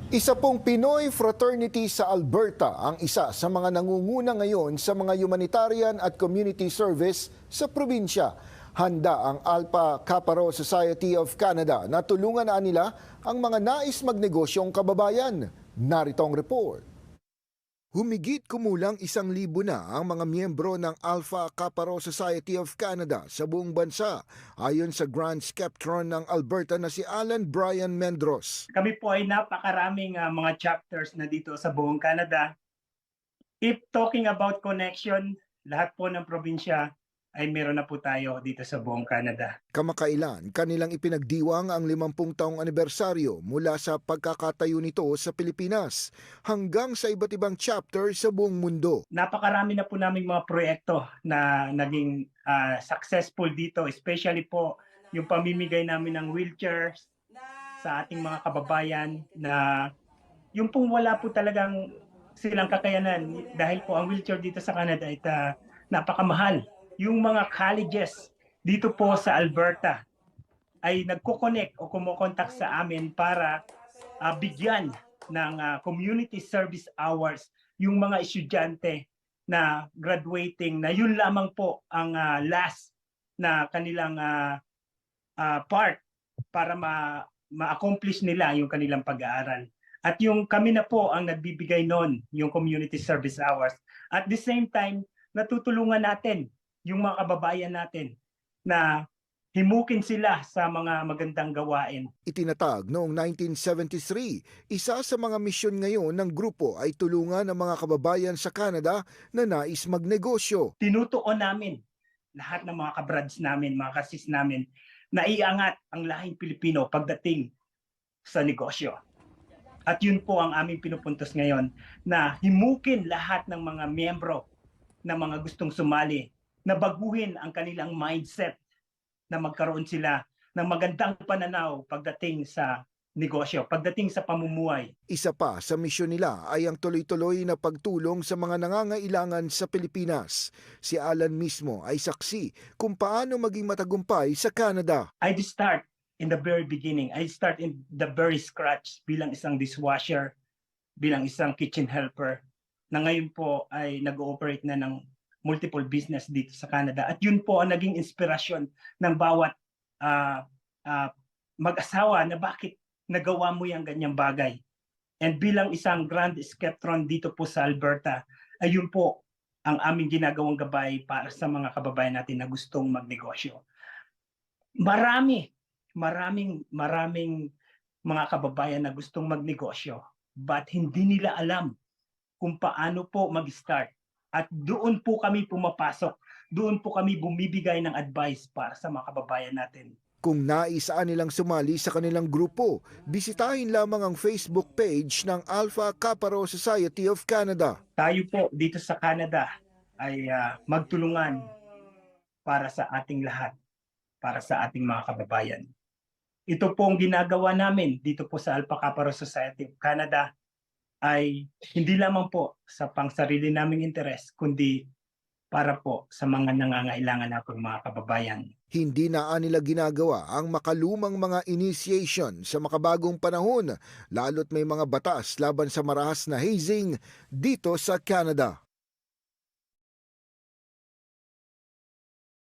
Isa pong Pinoy fraternity sa Alberta ang isa sa mga nangunguna ngayon sa mga humanitarian at community service sa probinsya. Handa ang Alpha Kappa Rho Society of Canada na tulungan na nila ang mga nais magnegosyong kababayan. Narito ang report. Humigit kumulang 1,000 na ang mga miyembro ng Alpha Kappa Rho Society of Canada sa buong bansa, ayon sa Grand Sceptron ng Alberta na si Alan Brian Mendros. Kami po ay napakaraming mga chapters na dito sa buong Canada. If talking about connection, lahat po ng probinsya ay meron na po tayo dito sa buong Canada. Kamakailan, kanilang ipinagdiwang ang 50 taong anibersaryo mula sa pagkakatayo nito sa Pilipinas hanggang sa iba't ibang chapter sa buong mundo. Napakarami na po naming mga proyekto na naging successful dito, especially po yung pamimigay namin ng wheelchairs sa ating mga kababayan na yung pong wala po talagang silang kakayanan dahil po ang wheelchair dito sa Canada ay napakamahal. Yung mga colleges dito po sa Alberta ay nagko-connect o kumokontak sa amin para bigyan ng community service hours yung mga estudyante na graduating na yun lamang po ang last na kanilang part para ma-accomplish nila yung kanilang pag-aaral. At yung kami na po ang nagbibigay noon, yung community service hours. At the same time, natutulungan natin yung mga kababayan natin na himukin sila sa mga magandang gawain. Itinatag noong 1973, isa sa mga misyon ngayon ng grupo ay tulungan ang mga kababayan sa Canada na nais magnegosyo. Tinutuon namin lahat ng mga kabrads namin, mga kasis namin, na iangat ang lahing Pilipino pagdating sa negosyo. At yun po ang aming pinupuntos ngayon, na himukin lahat ng mga miyembro na mga gustong sumali, na baguhin ang kanilang mindset, na magkaroon sila ng magandang pananaw pagdating sa negosyo, pagdating sa pamumuhay. Isa pa sa misyon nila ay ang tuloy-tuloy na pagtulong sa mga nangangailangan sa Pilipinas. Si Alan mismo ay saksi kung paano maging matagumpay sa Canada. I start in the very beginning. I start in the very scratch bilang isang dishwasher, bilang isang kitchen helper, na ngayon po ay nag-ooperate na ng multiple business dito sa Canada. At yun po ang naging inspirasyon ng bawat mag-asawa na bakit nagawa mo yung ganyang bagay. And bilang isang Grand Sceptron dito po sa Alberta, ayun po ang aming ginagawang gabay para sa mga kababayan natin na gustong magnegosyo. Maraming mga kababayan na gustong magnegosyo, but hindi nila alam kung paano po mag-start. At doon po kami pumapasok, doon po kami bumibigay ng advice para sa mga kababayan natin. Kung naisaan nilang sumali sa kanilang grupo, bisitahin lamang ang Facebook page ng Alpha Kappa Rho Society of Canada. Tayo po dito sa Canada ay magtulungan para sa ating lahat, para sa ating mga kababayan. Ito pong ginagawa namin dito po sa Alpha Kappa Rho Society of Canada ay hindi lamang po sa pangsarili naming interes, kundi para po sa mga nangangailangan nating mga kababayan. Hindi na nila ginagawa ang makalumang mga initiation sa makabagong panahon, lalo't may mga batas laban sa marahas na hazing dito sa Canada.